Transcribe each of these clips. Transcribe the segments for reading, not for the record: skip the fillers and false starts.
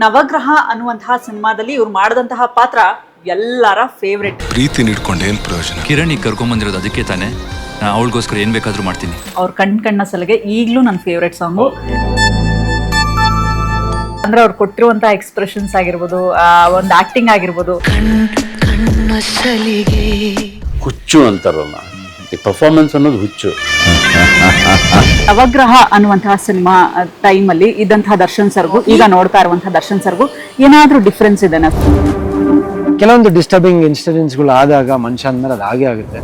ನವಗ್ರಹ ಅನ್ನುವಂತಹ ಸಿನಿಮಾದಲ್ಲಿ ಇವ್ರು ಮಾಡಿದಂತಹ ಪಾತ್ರ ಎಲ್ಲರ ಫೇವ್ರೆಟ್. ಪ್ರೀತಿ ನೀಡ್ಕೊಂಡು ಏನ್ ಪ್ರಯೋಜನ? ಕಿರಣಿ ಕರ್ಕೊಂಬಂದಿರೋದು ಅದಕ್ಕೆ ತಾನೆ, ಅವಳಿಗೋಸ್ಕರ ಏನ್ ಬೇಕಾದ್ರೂ ಮಾಡ್ತೀನಿ. ಅವ್ರ ಕಣ್ಣ ಸಲಗೆ ಈಗಲೂ ನನ್ನ ಫೇವ್ರೆಟ್ ಸಾಂಗು. ಅಂದ್ರೆ ಅವ್ರು ಕೊಟ್ಟಿರುವಂತಹ ಎಕ್ಸ್ಪ್ರೆಷನ್ಸ್ ಆಗಿರ್ಬೋದು, ಒಂದು ಆಕ್ಟಿಂಗ್ ಆಗಿರ್ಬೋದು. ಹುಚ್ಚು ಅಂತಾರಲ್ಲ, ಈ ಪರ್ಫಾರ್ಮೆನ್ಸ್ ಅನ್ನೋದು ಹುಚ್ಚು. ನವಗ್ರಹ ಅನ್ನುವಂತಹ ಸಿನಿಮಾ ಟೈಮಲ್ಲಿ ಇದ್ದಂತಹ ದರ್ಶನ್ ಸರ್ಗೂ ಈಗ ನೋಡ್ತಾ ಇರುವಂತಹ ದರ್ಶನ್ ಸರ್ಗೂ ಏನಾದ್ರೂ ಡಿಫ್ರೆನ್ಸ್ ಇದೆ? ಕೆಲವೊಂದು ಡಿಸ್ಟರ್ಬಿಂಗ್ ಇನ್ಸಿಡೆಂಟ್ಸ್ಗಳು ಆದಾಗ ಮನುಷ್ಯ ಅಂದ್ಮೇಲೆ ಅದು ಹಾಗೆ ಆಗುತ್ತೆ.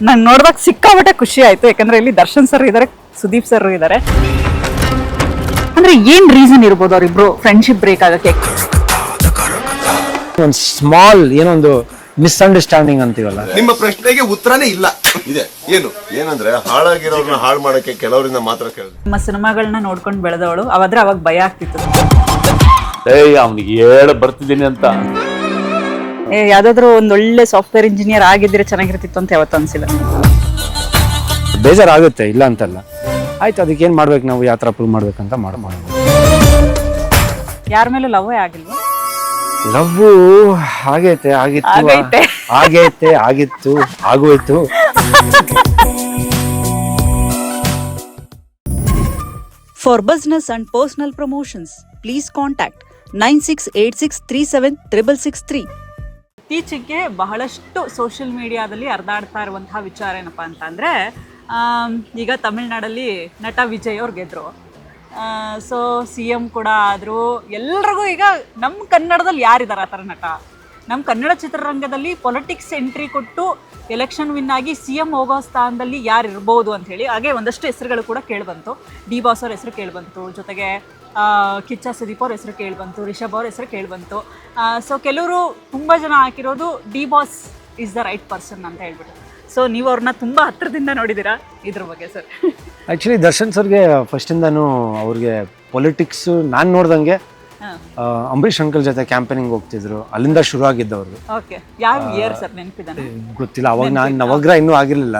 ನಂಗೆ ನೋಡಿದಾಗ ಸಿಕ್ಕಾಪಟ್ಟೆ ಖುಷಿ ಆಯ್ತು, ಯಾಕಂದ್ರೆ ಇಲ್ಲಿ ದರ್ಶನ್ ಸರ್ ಇದ್ದಾರೆ, ಸುದೀಪ್ ಸರ್ ಇದ್ದಾರೆ. ಅಂದ್ರೆ ಏನ್ ರೀಸನ್ ಇರ್ಬೋದು ಅವ್ರಿಬ್ರು ಫ್ರೆಂಡ್ಶಿಪ್ ಬ್ರೇಕ್ ಆಗಕ್ಕೆ? ಒಂದು ಸ್ಮಾಲ್ ಏನೊಂದು ಮಿಸ್ಅಂಡರ್ಸ್ಟ್ಯಾಂಡಿಂಗ್ ಅಂತೀವಲ್ಲ. ನಿಮ್ಮ ಪ್ರಶ್ನೆಗೆ ಉತ್ತರನೇ ಇಲ್ಲ ಇದೆ. ಏನಂದ್ರೆ ಹಾಳಾಗಿರೋರ್ನ ಹಾಳು ಮಾಡಕ್ಕೆ ಕೆಲವರಿಂದ ಮಾತ್ರ ಕೇಳಿದೆ. ನಿಮ್ಮ ಸಿನಿಮಾಗಳನ್ನ ನೋಡ್ಕೊಂಡು ಬೆಳೆದವಳು, ಅವಾದ್ರೆ ಅವಾಗ ಭಯ ಆಗ್ತಿತ್ತು. ಅವನಿಗೆ ಹೇಳ ಬರ್ತಿದ್ದೀನಿ ಅಂತ. ಯಾವ್ದಾದ್ರು ಒಂದ್ ಒಳ್ಳೆ ಸಾಫ್ಟ್ವೇರ್ ಇಂಜಿನಿಯರ್ ಆಗಿದ್ರೆ ಚೆನ್ನಾಗಿರ್ತಿತ್ತು ಅಂತ ಯಾವತ್ತೂ ಅನ್ಸಿಲ್ಲ? ಬೇಜಾರಾಗುತ್ತೆ, ಇಲ್ಲ ಅಂತಲ್ಲ. ಆಯ್ತು, ಅದಕ್ಕೆ ಏನ್ ಮಾಡ್ಬೇಕು ನಾವು, ಯಾವ ತರ ಪ್ರೂವ್ ಮಾಡ್ಬೇಕಂತ ಮಾಡೋದು. ಯಾರ ಮೇಲೂ ಲವ್ ಆಗಿಲ್ವಾ? ಲವ್ ಆಗೈತೆ, ಆಗಿತ್ತು, ಆಗೋಯ್ತು. For business and personal promotions, please contact 9686376663. ಇತ್ತೀಚೆಗೆ ಬಹಳಷ್ಟು ಸೋಷಿಯಲ್ ಮೀಡಿಯಾದಲ್ಲಿ ಹರಿದಾಡ್ತಾ ಇರುವಂತಹ ವಿಚಾರ ಏನಪ್ಪ ಅಂತಂದರೆ, ಈಗ ತಮಿಳ್ನಾಡಲ್ಲಿ ನಟ ವಿಜಯ್ ಅವ್ರು ಗೆದ್ದರು. ಸೊ CM ಕೂಡ ಆದರು. ಎಲ್ರಿಗೂ ಈಗ ನಮ್ಮ ಕನ್ನಡದಲ್ಲಿ ಯಾರಿದ್ದಾರೆ ಆ ಥರ ನಟ? ನಮ್ಮ ಕನ್ನಡ ಚಿತ್ರರಂಗದಲ್ಲಿ ಪೊಲಿಟಿಕ್ಸ್ ಎಂಟ್ರಿ ಕೊಟ್ಟು ಎಲೆಕ್ಷನ್ ವಿನ್ ಆಗಿ CM ಹೋಗೋ ಸ್ಥಾನದಲ್ಲಿ ಯಾರು ಇರ್ಬೋದು ಅಂಥೇಳಿ. ಹಾಗೆ ಒಂದಷ್ಟು ಹೆಸರುಗಳು ಕೂಡ ಕೇಳಿಬಂತು. ಡಿ ಬಾಸ್ ಅವ್ರ ಹೆಸರು ಕೇಳಿಬಂತು, ಜೊತೆಗೆ ಕಿಚ್ಚ ಸುದೀಪ್ ಅವ್ರ ಹೆಸರು ಕೇಳಿಬಂತು, ರಿಷಬ್ ಅವ್ರ ಹೆಸರು ಕೇಳಿಬಂತು. ಸೊ ಕೆಲವರು ತುಂಬ ಜನ ಹಾಕಿರೋದು D boss is the right person ಅಂತ ಹೇಳ್ಬಿಟ್ಟು. ಸೊ ನೀವು ಅವ್ರನ್ನ ತುಂಬ ಹತ್ತಿರದಿಂದ ನೋಡಿದ್ದೀರಾ, ಇದ್ರ ಬಗ್ಗೆ ಸರ್? ಆ್ಯಕ್ಚುಲಿ ದರ್ಶನ್ ಸರ್ಗೆ ಫಸ್ಟಿಂದನೂ ಅವ್ರಿಗೆ ಪೊಲಿಟಿಕ್ಸು ನಾನು ನೋಡ್ದಂಗೆ ಅಂಬರೀಷ್ ಅಂಕಲ್ ಜೊತೆ ಕ್ಯಾಂಪೇನಿಂಗ್ ಹೋಗ್ತಿದ್ರು, ಅಲ್ಲಿಂದ ಶುರು ಆಗಿದ್ದವ್ರು. ಯಾವ ಇಯರ್ ಸರ್ ನೆನಪಿದೆ? ಗೊತ್ತಿಲ್ಲ, ಅವಾಗ ನಾನು ನವಗ್ರಹ ಇನ್ನೂ ಆಗಿರ್ಲಿಲ್ಲ.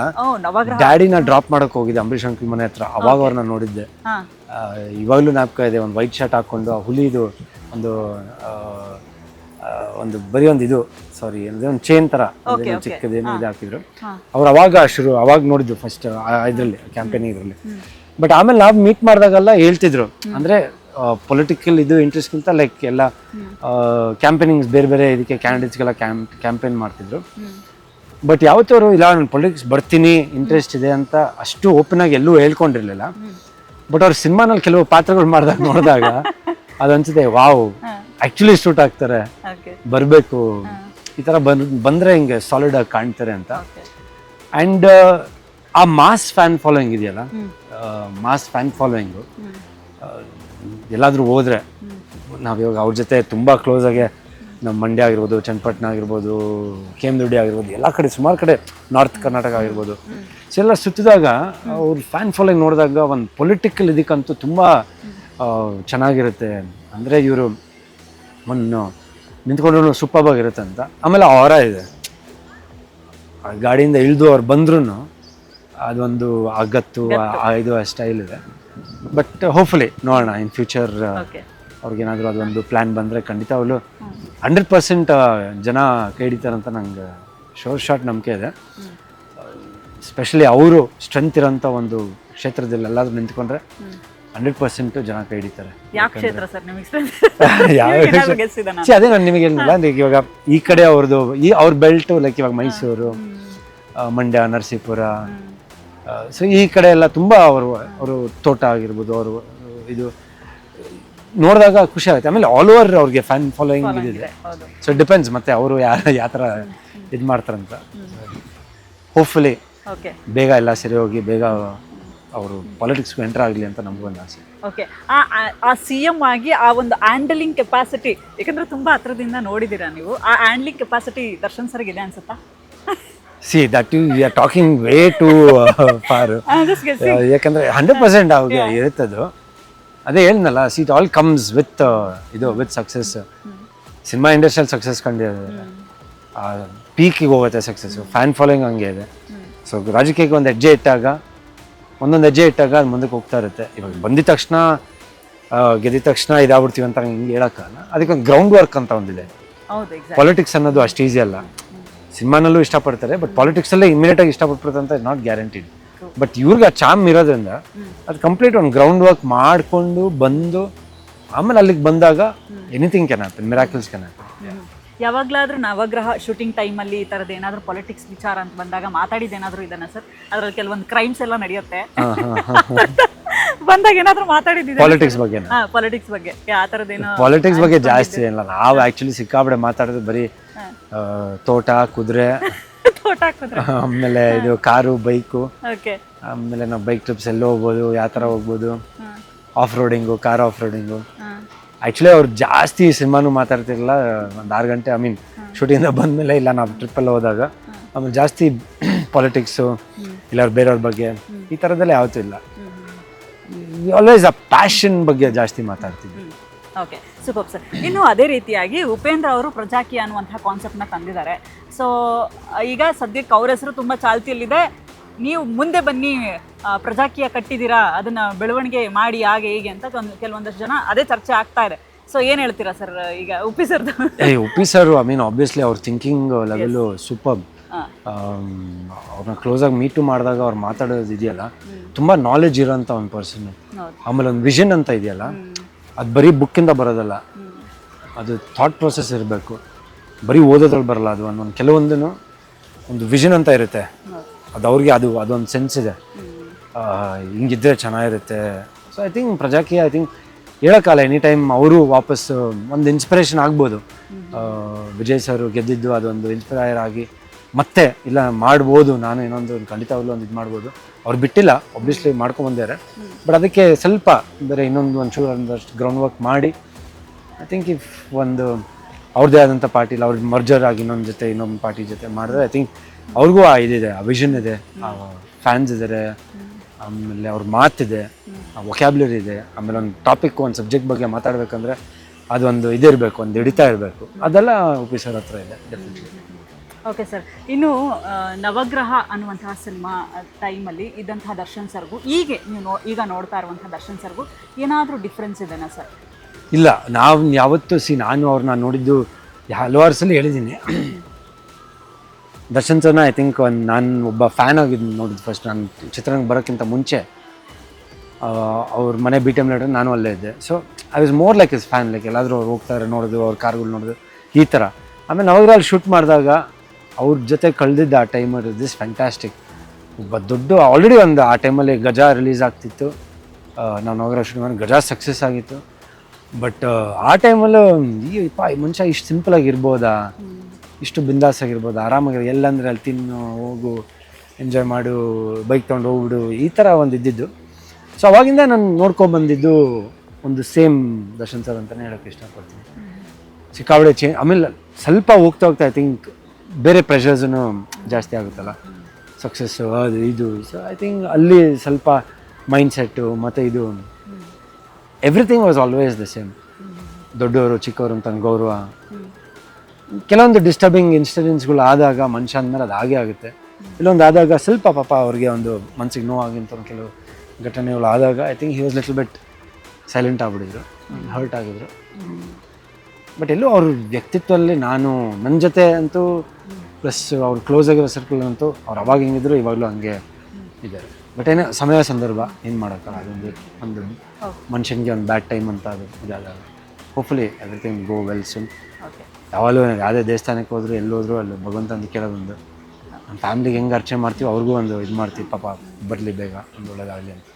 ಡ್ಯಾಡಿನ ಡ್ರಾಪ್ ಮಾಡಕ್ ಹೋಗಿದ್ದೆ ಅಂಬರೀಷ್ ಅಂಕಲ್ ಮನೆ ಹತ್ರ, ಅವಾಗ ಅವ್ರನ್ನ ನೋಡಿದ್ದೆ. ಇವಾಗಲೂ ಜ್ಞಾಪಕ ಇದೆ, ಒಂದು ವೈಟ್ ಶರ್ಟ್ ಹಾಕೊಂಡು ಆ ಹುಲಿದು ಒಂದು ಬರೀ ಒಂದು ಇದು ಸಾರಿ ಒಂದು ಚೇನ್ ತರ ಚಿಕ್ಕದೇನು ಇದು ಹಾಕಿದ್ರು. ಅವ್ರು ಅವಾಗ ನೋಡಿದ್ದು ಫಸ್ಟ್ ಇದರಲ್ಲಿ ಕ್ಯಾಂಪೇನಿಂಗ್ ಇದರಲ್ಲಿ. ಬಟ್ ಆಮೇಲೆ ನಾವು ಮೀಟ್ ಮಾಡಿದಾಗೆಲ್ಲ ಹೇಳ್ತಿದ್ರು, ಅಂದ್ರೆ ಪೊಲಿಟಿಕಲ್ ಇದು ಇಂಟ್ರೆಸ್ಟ್ಗಿಂತ ಲೈಕ್ ಎಲ್ಲ ಕ್ಯಾಂಪೇನಿಂಗ್ಸ್ ಬೇರೆ ಬೇರೆ ಇದಕ್ಕೆ ಕ್ಯಾಂಡಿಡೇಟ್ಸ್ಗೆಲ್ಲ ಕ್ಯಾಂಪೇನ್ ಮಾಡ್ತಿದ್ರು. ಬಟ್ ಯಾವತ್ತವರು ಇಲ್ಲ ನಾನು ಪೊಲಿಟಿಕ್ಸ್ ಬರ್ತೀನಿ ಇಂಟ್ರೆಸ್ಟ್ ಇದೆ ಅಂತ ಅಷ್ಟು ಓಪನ್ ಆಗಿ ಎಲ್ಲೂ ಹೇಳ್ಕೊಂಡಿರ್ಲಿಲ್ಲ. ಬಟ್ ಅವ್ರ ಸಿನಿಮಾನಲ್ಲಿ ಕೆಲವು ಪಾತ್ರಗಳು ಮಾಡಿದಾಗ ನೋಡಿದಾಗ ಅದನ್ಸುತ್ತೆ, ವಾವ್ ಆಕ್ಚುಲಿ ಸೂಟ್ ಆಗ್ತಾರೆ, ಬರಬೇಕು, ಈ ಥರ ಬಂದರೆ ಹಿಂಗೆ ಸಾಲಿಡ್ ಆಗಿ ಕಾಣ್ತಾರೆ ಅಂತ. ಆ್ಯಂಡ್ ಆ ಮಾಸ್ ಫ್ಯಾನ್ ಫಾಲೋಯಿಂಗ್ ಇದೆಯಲ್ಲ, ಮಾಸ್ ಫ್ಯಾನ್ ಫಾಲೋಯಿಂಗು ಎಲ್ಲಾದರೂ ಹೋದರೆ ನಾವು ಇವಾಗ ಅವ್ರ ಜೊತೆ ತುಂಬ ಕ್ಲೋಸ್ ಆಗಿ ನಮ್ಮ ಮಂಡ್ಯ ಆಗಿರ್ಬೋದು, ಚನ್ನಪಟ್ಟಣ ಆಗಿರ್ಬೋದು, KM-Doddi ಆಗಿರ್ಬೋದು, ಎಲ್ಲ ಕಡೆ ಸುಮಾರು ಕಡೆ ನಾರ್ತ್ ಕರ್ನಾಟಕ ಆಗಿರ್ಬೋದು, ಸೊ ಎಲ್ಲ ಸುತ್ತಿದಾಗ ಅವ್ರ ಫ್ಯಾನ್ ಫಾಲೋಯಿಂಗ್ ನೋಡಿದಾಗ ಒಂದು ಪೊಲಿಟಿಕಲ್ ಇದಕ್ಕಂತೂ ತುಂಬ ಚೆನ್ನಾಗಿರುತ್ತೆ. ಅಂದರೆ ಇವರು ಒಂದು ನಿಂತ್ಕೊಂಡು ಸೂಪರ್ ಆಗಿರುತ್ತೆ ಅಂತ. ಆಮೇಲೆ ಅವರ ಇದೆ, ಗಾಡಿಯಿಂದ ಇಳಿದು ಅವ್ರು ಬಂದ್ರೂ ಅದೊಂದು ಅಗತ್ತು ಇದು ಸ್ಟೈಲ್ ಇದೆ. ಬಟ್ ಹೋಪ್ಫುಲಿ ನೋಡೋಣ ಇನ್ ಫ್ಯೂಚರ್ ಅವ್ರಿಗೇನಾದರೂ ಅದೊಂದು ಪ್ಲ್ಯಾನ್ ಬಂದರೆ ಖಂಡಿತ ಅವಳು 100% ಜನ ಕೈ ಹಿಡಿತಾರಂತ ನಂಗೆ ಶಾರ್ಟ್ ನಂಬಿಕೆ ಇದೆ. ಸ್ಪೆಷಲಿ ಅವರು ಸ್ಟ್ರೆಂತ್ ಇರೋಂಥ ಒಂದು ಕ್ಷೇತ್ರದಲ್ಲಿ ಎಲ್ಲಾದರೂ ನಿಂತ್ಕೊಂಡ್ರೆ 100% ಜನ ಕೈ ಹಿಡಿತಾರೆ. ಅದೇ ನಾನು ನಿಮಗೆ ಹೇಳಿಲ್ಲ, ಇವಾಗ ಈ ಕಡೆ ಅವ್ರದ್ದು ಅವ್ರ ಬೆಲ್ಟು ಲೈಕ್ ಇವಾಗ ಮೈಸೂರು, ಮಂಡ್ಯ, ನರಸೀಪುರ, ಸೊ ಈ ಕಡೆ ಎಲ್ಲ ತುಂಬ ಅವರು ತೋಟ ಆಗಿರ್ಬೋದು, ಅವರು ಇದು ನೋಡಿದಾಗ ಖುಷಿ ಆಗುತ್ತೆ. ಆಮೇಲೆ ಆಲ್ ಓವರ್ ಅವ್ರಿಗೆ ಫ್ಯಾನ್ ಫಾಲೋಯಿಂಗ್ ಇದಿದೆ. ಸೊ ಡಿಪೆಂಡ್ಸ್ ಮತ್ತೆ ಅವರು ಯಾವ ಥರ ಇದು ಮಾಡ್ತಾರಂತ. ಹೋಪ್ಫುಲಿ ಬೇಗ ಎಲ್ಲ ಸರಿ ಹೋಗಿ ಬೇಗ ಅವರು ಪಾಲಿಟಿಕ್ಸ್ಗೂ ಎಂಟರ್ ಆಗಲಿ ಅಂತ ನಮಗೊಂದು ಆಸೆ. ಓಕೆ, ಆ CM ಆಗಿ ಆ ಒಂದು ಹ್ಯಾಂಡಲಿಂಗ್ ಕೆಪಾಸಿಟಿ, ಯಾಕಂದ್ರೆ ತುಂಬ ಹತ್ರದಿಂದ ನೋಡಿದ್ದೀರಾ ನೀವು, ಆ ಹ್ಯಾಂಡ್ಲಿಂಗ್ ಕೆಪಾಸಿಟಿ ದರ್ಶನ್ ಸರ್ಗೆ ಇದೆ ಅನ್ಸುತ್ತಾ? See that we are talking way too far, ಯಾಕಂದರೆ 100% ಅವ್ರಿಗೆ ಇರುತ್ತದು. ಅದೇ ಹೇಳಿದ್ನಲ್ಲ, see it all comes with with success. Cinema ಇಂಡಸ್ಟ್ರಿಯಲ್ಲಿ ಸಕ್ಸಸ್ ಕಂಡಿದೆ, ಪೀಕಿಗೆ ಹೋಗುತ್ತೆ ಸಕ್ಸಸ್ಸು. ಫ್ಯಾನ್ ಫಾಲೋಯಿಂಗ್ ಹಂಗೆ ಇದೆ. ಸೊ ರಾಜಕೀಯಕ್ಕೆ ಒಂದು ಹೆಜ್ಜೆ ಇಟ್ಟಾಗ ಅದು ಮುಂದಕ್ಕೆ ಹೋಗ್ತಾ ಇರುತ್ತೆ. ಇವಾಗ ಬಂದಿದ ತಕ್ಷಣ ಗೆದ್ದ ತಕ್ಷಣ ಇದಾಗ್ಬಿಡ್ತೀವಿ ಅಂತ ಹಿಂಗೆ ಹೇಳೋಕ್ಕಲ್ಲ. ಅದಕ್ಕೊಂದು ಗ್ರೌಂಡ್ ವರ್ಕ್ ಅಂತ ಒಂದಿದೆ. ಹೌದು ಎಕ್ಸಾಕ್ಟ್. ಪಾಲಿಟಿಕ್ಸ್ ಅನ್ನೋದು ಅಷ್ಟು ಈಸಿ ಅಲ್ಲ. ಸಿನಿಮಾನಲ್ಲೂ ಇಷ್ಟಪಡ್ತಾರೆ, ಬಟ್ ಪಾಲಿಟಿಕ್ಸಲ್ಲೇ ಇಮಿಡಿಯೇಟಾಗಿ ಇಷ್ಟಪಡ್ಬಿಡ್ತಾರೆ ಅಂತ ನಾಟ್ ಗ್ಯಾರಂಟಿಡ್. ಬಟ್ ಇವ್ರಿಗೆ ಆ ಚಾಮ್ ಇರೋದ್ರಿಂದ ಅದು ಕಂಪ್ಲೀಟ್ ಒಂದು ಗ್ರೌಂಡ್ ವರ್ಕ್ ಮಾಡಿಕೊಂಡು ಬಂದು ಆಮೇಲೆ ಅಲ್ಲಿಗೆ ಬಂದಾಗ anything can happen, miracles can happen. ಯಾವಾಗಲಾದ್ರೂ ನವಗ್ರಹ ಶೂಟಿಂಗ್ ಟೈಮಲ್ಲಿ ಈ ಥರದ್ದು ಏನಾದರೂ ಪಾಲಿಟಿಕ್ಸ್ ವಿಚಾರ ಅಂತ ಬಂದಾಗ ಮಾತಾಡಿದ್ದೇನಾದರೂ ಇದನ್ನ ಸರ್? ಅದ್ರಲ್ಲಿ ಕೆಲವೊಂದು ಕ್ರೈಮ್ಸ್ ಎಲ್ಲ ನಡೆಯುತ್ತೆ. ಬಂದಾಗ ಏನಾದರೂ ಮಾತಾಡಿದ್ದಿದೆ ಪಾಲಿಟಿಕ್ಸ್ ಬಗ್ಗೆ? ಪಾಲಿಟಿಕ್ಸ್ ಬಗ್ಗೆ ಆ ಥರದ್ದೇನೋ? ಪಾಲಿಟಿಕ್ಸ್ ಬಗ್ಗೆ ಜಾಸ್ತಿ ಏನಿಲ್ಲ. ನಾವು ಆ್ಯಕ್ಚುಲಿ ಸಿಕ್ಕಾಪಡೆ ಮಾತಾಡೋದು ಬರೀ ತೋಟ, ಕುದುರೆ, ತೋಟ ಹಾಕಿದ್ರೆ. ಆಮೇಲೆ ಇದು ಕಾರು, ಬೈಕು, ಓಕೆ. ಆಮೇಲೆ ನಾವು ಬೈಕ್ ಟ್ರಿಪ್ಸ್ ಎಲ್ಲ ಹೋಗ್ಬೋದು, ಯಾವ ಥರ ಹೋಗ್ಬೋದು, of roading, car of roading. Actually ಅವ್ರು ಜಾಸ್ತಿ ಸಿನಿಮಾನು ಮಾತಾಡ್ತಿರಲಿಲ್ಲ. ಒಂದು 6 ಗಂಟೆ ಐ ಮೀನ್ ಶೂಟಿಂದ ಬಂದಮೇಲೆ ಇಲ್ಲ ನಾವು ಟ್ರಿಪ್ಪಲ್ಲಿ ಹೋದಾಗ ಆಮೇಲೆ ಜಾಸ್ತಿ ಪಾಲಿಟಿಕ್ಸು ಇಲ್ಲ ಬೇರೆಯವ್ರ ಬಗ್ಗೆ ಈ ಥರದ್ದೆಲ್ಲ ಯಾವತ್ತೂ ಇಲ್ಲ. ಆಲ್ವೇಸ್ ಆ ಪ್ಯಾಷನ್ ಬಗ್ಗೆ ಜಾಸ್ತಿ ಮಾತಾಡ್ತಿದ್ವಿ. Okay, super sir. ಇನ್ನು ಅದೇ ರೀತಿಯಾಗಿ ಉಪೇಂದ್ರ ಅವರು ಪ್ರಜಾಕೀಯ ಅನ್ನುವಂತಹ ಕಾನ್ಸೆಪ್ಟ್ನ ತಂದಿದ್ದಾರೆ. ಸೊ ಈಗ ಸದ್ಯಕ್ಕೆ ಅವ್ರ ಹೆಸರು ತುಂಬ ಚಾಲ್ತಿಯಲ್ಲಿದೆ. ನೀವು ಮುಂದೆ ಬನ್ನಿ, ಪ್ರಜಾಕೀಯ ಕಟ್ಟಿದ್ದೀರಾ, ಅದನ್ನು ಬೆಳವಣಿಗೆ ಮಾಡಿ ಹಾಗೆ ಹೀಗೆ ಅಂತ ಕೆಲವೊಂದಷ್ಟು ಜನ ಅದೇ ಚರ್ಚೆ ಆಗ್ತಾ ಇದೆ. ಸೊ ಏನು ಹೇಳ್ತೀರಾ ಸರ್ ಈಗ ಉಪ್ಪಿ ಸರ್ದು? Uppi sir I mean obviously ಅವ್ರ ಥಿಂಕಿಂಗ್ ಲೆವೆಲು ಸೂಪರ್. ಅವ್ರನ್ನ ಕ್ಲೋಸಾಗಿ ಮೀಟು ಮಾಡಿದಾಗ ಅವ್ರು ಮಾತಾಡೋದು ಇದೆಯಲ್ಲ, ತುಂಬ ನಾಲೆಜ್ ಇರೋಂಥ ಒಂದು ಪರ್ಸನ್. ಆಮೇಲೆ ಒಂದು ವಿಷನ್ ಅಂತ ಇದೆಯಲ್ಲ, ಅದು ಬರೀ ಬುಕ್ಕಿಂದ ಬರೋದಲ್ಲ, ಅದು ಥಾಟ್ ಪ್ರೊಸೆಸ್ ಇರಬೇಕು. ಬರೀ ಓದೋದ್ರಲ್ಲಿ ಬರಲ್ಲ, ಅದು ಒಂದು ಕೆಲವೊಂದೂ ಒಂದು ವಿಷನ್ ಅಂತ ಇರುತ್ತೆ. ಅದು ಅವ್ರಿಗೆ ಅದೊಂದು ಸೆನ್ಸ್ ಇದೆ, ಹಿಂಗಿದ್ರೆ ಚೆನ್ನಾಗಿರುತ್ತೆ. So I think Prajaakeeya I think ಹೇಳೋಕ್ಕಲ್ಲ, ಎನಿ ಟೈಮ್ ಅವರು ವಾಪಸ್ ಒಂದು ಇನ್ಸ್ಪಿರೇಷನ್ ಆಗ್ಬೋದು. ವಿಜಯ್ ಸರ್ ಗೆದ್ದಿದ್ದು ಅದೊಂದು ಇನ್ಸ್ಪೈರ್ ಆಗಿ ಮತ್ತೆ ಇಲ್ಲ ಮಾಡ್ಬೋದು, ನಾನು ಇನ್ನೊಂದು ಖಂಡಿತವಾಗ್ಲೂ ಒಂದು ಇದು ಮಾಡ್ಬೋದು. ಅವ್ರು ಬಿಟ್ಟಿಲ್ಲ, ಒಬ್ವಿಯಸ್ಲಿ ಮಾಡ್ಕೊಂಬಂದಿದ್ದಾರೆ. ಬಟ್ ಅದಕ್ಕೆ ಸ್ವಲ್ಪ ಬೇರೆ ಒಂಚೂರು ಒಂದಷ್ಟು ಗ್ರೌಂಡ್ ವರ್ಕ್ ಮಾಡಿ ಐ ಥಿಂಕ್ ಇಫ್ ಒಂದು ಅವ್ರದ್ದೇ ಆದಂಥ ಪಾರ್ಟಿ ಇಲ್ಲ, ಅವ್ರಿಗೆ ಮರ್ಜರ್ ಆಗಿ ಇನ್ನೊಂದು ಪಾರ್ಟಿ ಜೊತೆ ಮಾಡಿದ್ರೆ ಐ ಥಿಂಕ್ ಅವ್ರಿಗೂ ಆ ಇದಿದೆ, ಆ ವಿಷನ್ ಇದೆ, ಫ್ಯಾನ್ಸ್ ಇದ್ದಾರೆ, ಆಮೇಲೆ ಅವ್ರ ಮಾತಿದೆ, ವೊಕ್ಯಾಬ್ಯುಲರಿ ಇದೆ. ಆಮೇಲೆ ಒಂದು ಟಾಪಿಕ್, ಒಂದು ಸಬ್ಜೆಕ್ಟ್ ಬಗ್ಗೆ ಮಾತಾಡಬೇಕಂದ್ರೆ ಅದೊಂದು ಇದಿರಬೇಕು, ಒಂದು ಹಿಡಿತಾ ಇರಬೇಕು. ಅದೆಲ್ಲ ಉಪಿ ಸರ್ ಹತ್ರ ಇದೆ ಡೆಫಿನೆಟ್ಲಿ. Okay sir. ಇನ್ನು ನವಗ್ರಹ ಅನ್ನುವಂತಹ ಸಿನಿಮಾ ಟೈಮಲ್ಲಿ ಇದ್ದಂತಹ ದರ್ಶನ್ ಸರ್ಗೂ ಈಗ ನೋಡ್ತಾ ಇರುವಂತಹ ದರ್ಶನ್ ಸರ್ಗೂ ಏನಾದರೂ ಡಿಫ್ರೆನ್ಸ್ ಇದೆನಾ ಸರ್? ಇಲ್ಲ, ನಾವು ಯಾವತ್ತೂ ನಾನು ಅವ್ರನ್ನ ನೋಡಿದ್ದು ಹಲವಾರು ಸಲ ಹೇಳಿದ್ದೀನಿ. ದರ್ಶನ್ ಸರ್ನ ಐ ಥಿಂಕ್ ನಾನು ಒಬ್ಬ ಫ್ಯಾನ್ ಆಗಿದ್ದು ನೋಡಿದ್ದು ಫಸ್ಟ್. ನಾನು ಚಿತ್ರರಂಗ ಬರೋಕ್ಕಿಂತ ಮುಂಚೆ ಅವ್ರ ಮನೆ ಬಿ ಟಿ ಎಮ್ ಲೀಡರ್, ನಾನು ಅಲ್ಲೇ ಇದ್ದೆ. So I was more like is fan. Like ಎಲ್ಲಾದರೂ ಅವ್ರು ಹೋಗ್ತಾರೆ ನೋಡೋದು, ಅವ್ರ ಕಾರ್ಗಳು ನೋಡೋದು, ಈ ಥರ. ಆಮೇಲೆ ನವಗ್ರಹಲ್ಲಿ ಶೂಟ್ ಮಾಡಿದಾಗ ಅವ್ರ ಜೊತೆ ಕಳೆದಿದ್ದ ಆ ಟೈಮಲ್ಲಿ ದಿಸ್ ಫ್ಯಾಂಟಾಸ್ಟಿಕ್. ಒಬ್ಬ ದೊಡ್ಡ ಆಲ್ರೆಡಿ ಒಂದು ಆ ಟೈಮಲ್ಲಿ ಗಜ ರಿಲೀಸ್ ಆಗ್ತಿತ್ತು. ನಾವು ನವಗ್ರಹ ಶೂಟ್ ಮಾಡಿ ಗಜ ಸಕ್ಸಸ್ ಆಗಿತ್ತು. ಬಟ್ ಆ ಟೈಮಲ್ಲೂ ಈ ಮನುಷ್ಯ ಇಷ್ಟು ಸಿಂಪಲಾಗಿ ಇರ್ಬೋದಾ, ಇಷ್ಟು ಬಿಂದಾಸ್ ಆಗಿರ್ಬೋದು, ಆರಾಮಾಗಿ ಎಲ್ಲಂದ್ರೆ ಅಲ್ಲಿ ತಿನ್ನು ಹೋಗು ಎಂಜಾಯ್ ಮಾಡು, ಬೈಕ್ ತೊಗೊಂಡು ಹೋಗ್ಬಿಡು, ಈ ಥರ ಒಂದು ಇದ್ದಿದ್ದು. ಸೊ ಅವಾಗಿಂದ ನಾನು ನೋಡ್ಕೊಂಬಂದಿದ್ದು ಒಂದು ಸೇಮ್ ದರ್ಶನ್ ಸರ್ ಅಂತಲೇ ಹೇಳೋಕ್ಕೆ ಇಷ್ಟಪಡ್ತೀನಿ. ಸಿಕ್ಕಾಬಡೆ ಆಮೇಲೆ ಸ್ವಲ್ಪ ಹೋಗ್ತಾ ಐ ಥಿಂಕ್ ಬೇರೆ ಪ್ರೆಷರ್ಸೂ ಜಾಸ್ತಿ ಆಗುತ್ತಲ್ಲ, ಸಕ್ಸಸ್ಸು ಅದು ಇದು. ಸೊ ಐ ಥಿಂಕ್ ಅಲ್ಲಿ ಸ್ವಲ್ಪ ಮೈಂಡ್ ಸೆಟ್ಟು ಮತ್ತು ಇದು everything was always the same. ದೊಡ್ಡವರು ಚಿಕ್ಕವರು ಅಂತ ಗೌರವ. ಕೆಲವೊಂದು ಡಿಸ್ಟರ್ಬಿಂಗ್ ಇನ್ಸಿಡೆಂಟ್ಸ್ಗಳು ಆದಾಗ ಮನುಷ್ಯ ಅಂದಮೇಲೆ ಅದು ಹಾಗೇ ಆಗುತ್ತೆ. ಇಲ್ಲೊಂದು ಆದಾಗ ಸ್ವಲ್ಪ ಪಾಪ ಅವ್ರಿಗೆ ಒಂದು ಮನಸ್ಸಿಗೆ ನೋವಾಗಿಂತ ಒಂದು ಕೆಲವು ಘಟನೆಗಳು ಆದಾಗ I think he was little bit silent ಆಗಿಬಿಟ್ಟಿದ್ರು, ಹರ್ಟ್ ಆಗಿದ್ರು. ಬಟ್ ಎಲ್ಲೂ ಅವ್ರ ವ್ಯಕ್ತಿತ್ವದಲ್ಲಿ ನನ್ನ ಜೊತೆ ಅಂತೂ ಪ್ಲಸ್ ಅವ್ರು ಕ್ಲೋಸ್ ಆಗಿರೋ ಸರ್ಕಲ್ ಅಂತೂ ಅವ್ರು ಅವಾಗ ಹೆಂಗಿದ್ರು ಇವಾಗಲೂ ಹಂಗೆ ಇದ್ದಾರೆ. ಬಟ್ ಏನೋ ಸಮಯ ಸಂದರ್ಭ ಏನು ಮಾಡೋಕ್ಕಲ್ಲ, ಒಂದು ಮನುಷ್ಯನಿಗೆ ಒಂದು ಬ್ಯಾಡ್ ಟೈಮ್ ಅಂತ ಅದು ಇದಾದಾಗ ಹೋಪ್ಫುಲಿ ಎವ್ರಿಥಿಂಗ್ ಗೋ ವೆಲ್ ಸೂನ್. ಯಾವಾಗಲೂ ಯಾವುದೇ ದೇವಸ್ಥಾನಕ್ಕೆ ಹೋದ್ರು ಎಲ್ಲೋದ್ರು ಅಲ್ಲಿ ಭಗವಂತ ಅಂತ ಕೇಳೋದೊಂದು, ನಮ್ಮ ಫ್ಯಾಮಿಲಿಗೆ ಹೆಂಗೆ ಅರ್ಚನೆ ಮಾಡ್ತೀವಿ ಅವ್ರಿಗೂ ಒಂದು ಇದು ಮಾಡ್ತೀವಿ, ಪಾಪ ಬರಲಿ ಬೇಗ ಒಂದು ಒಳ್ಳೇದಾಗಲಿ ಅಂತ.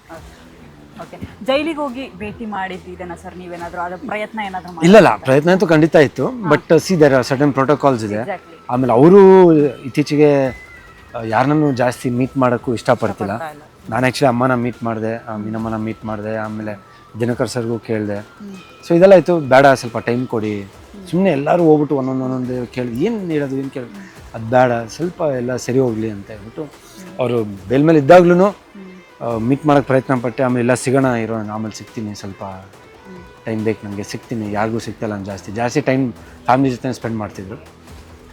ಓಕೆ, ಜೈಲಿಗೆ ಹೋಗಿ ಭೇಟಿ ಮಾಡಿದ್ದೀರಾ ಸರ್ ನೀವೇನಾದರೂ? ಅದರ ಪ್ರಯತ್ನ ಏನಾದರೂ? ಇಲ್ಲ, ಪ್ರಯತ್ನ ಅಂತೂ ಖಂಡಿತ ಇತ್ತು. But see there are certain protocols ಇದೆ. ಆಮೇಲೆ ಅವರು ಇತ್ತೀಚೆಗೆ ಯಾರನ್ನೂ ಜಾಸ್ತಿ ಮೀಟ್ ಮಾಡೋಕ್ಕೂ ಇಷ್ಟಪಡ್ತಿಲ್ಲ. ನಾನು ಆ್ಯಕ್ಚುಲಿ ಅಮ್ಮನ ಮೀಟ್ ಮಾಡಿದೆ, ಮೀನಮ್ಮನ ಮೀಟ್ ಮಾಡಿದೆ, ಆಮೇಲೆ ದಿನಕರ್ ಸರ್ಗೂ ಕೇಳಿದೆ. ಸೊ ಇದೆಲ್ಲ ಆಯಿತು, ಬೇಡ ಸ್ವಲ್ಪ ಟೈಮ್ ಕೊಡಿ, ಸುಮ್ಮನೆ ಎಲ್ಲರೂ ಹೋಗ್ಬಿಟ್ಟು ಒಂದೊಂದು ಕೇಳಿ ಏನು ಹೇಳೋದು ಏನು ಕೇಳಿ ಅದು ಬೇಡ, ಸ್ವಲ್ಪ ಎಲ್ಲ ಸರಿ ಹೋಗಲಿ ಅಂತ ಹೇಳ್ಬಿಟ್ಟು ಅವರು ಬೇಲ್ ಮೇಲೆ ಇದ್ದಾಗ್ಲೂ ಮೀಟ್ ಮಾಡೋಕ್ಕೆ ಪ್ರಯತ್ನ ಪಟ್ಟೆ. ಆಮೇಲೆ ಎಲ್ಲ ಸಿಗೋಣ ಇರೋ, ಆಮೇಲೆ ಸಿಗ್ತೀನಿ, ಸ್ವಲ್ಪ ಟೈಮ್ ಬೇಕು ನನಗೆ, ಸಿಗ್ತೀನಿ, ಯಾರಿಗೂ ಸಿಗ್ತಾಯಿಲ್ಲ ನಾನು ಜಾಸ್ತಿ ಟೈಮ್ ಫ್ಯಾಮಿಲಿ ಜೊತೆ ಸ್ಪೆಂಡ್ ಮಾಡ್ತಿದ್ರು.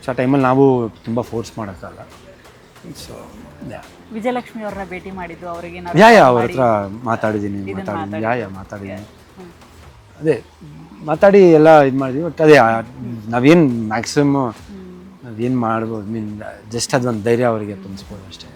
ಸೊ ಆ ಟೈಮಲ್ಲಿ ನಾವು ತುಂಬ ಫೋರ್ಸ್ ಮಾಡೋಕ್ಕಲ್ಲ. ಸೊ ವಿಜಯಲಕ್ಷ್ಮಿ ಅವ್ರನ್ನ ಭೇಟಿ ಮಾಡಿದ್ದು, ಅವರಿಗೆ ಅವ್ರ ಹತ್ರ ಮಾತಾಡಿದ್ದೀನಿ. ಮಾತಾಡಿದ್ದೀನಿ. ಅದೇ ಮಾತಾಡಿ ಎಲ್ಲ ಇದು ಮಾಡಿದ್ವಿ. ಬಟ್ ಅದೇ ನಾವೇನು ಮ್ಯಾಕ್ಸಿಮಮ್ ನಾವೇನು ಮಾಡ್ಬೋದು ಮೀನ್ ಜಸ್ಟ್ ಅದೊಂದು ಧೈರ್ಯ ಅವರಿಗೆ ತುಂಬಿಸ್ಬೋದು ಅಷ್ಟೇ.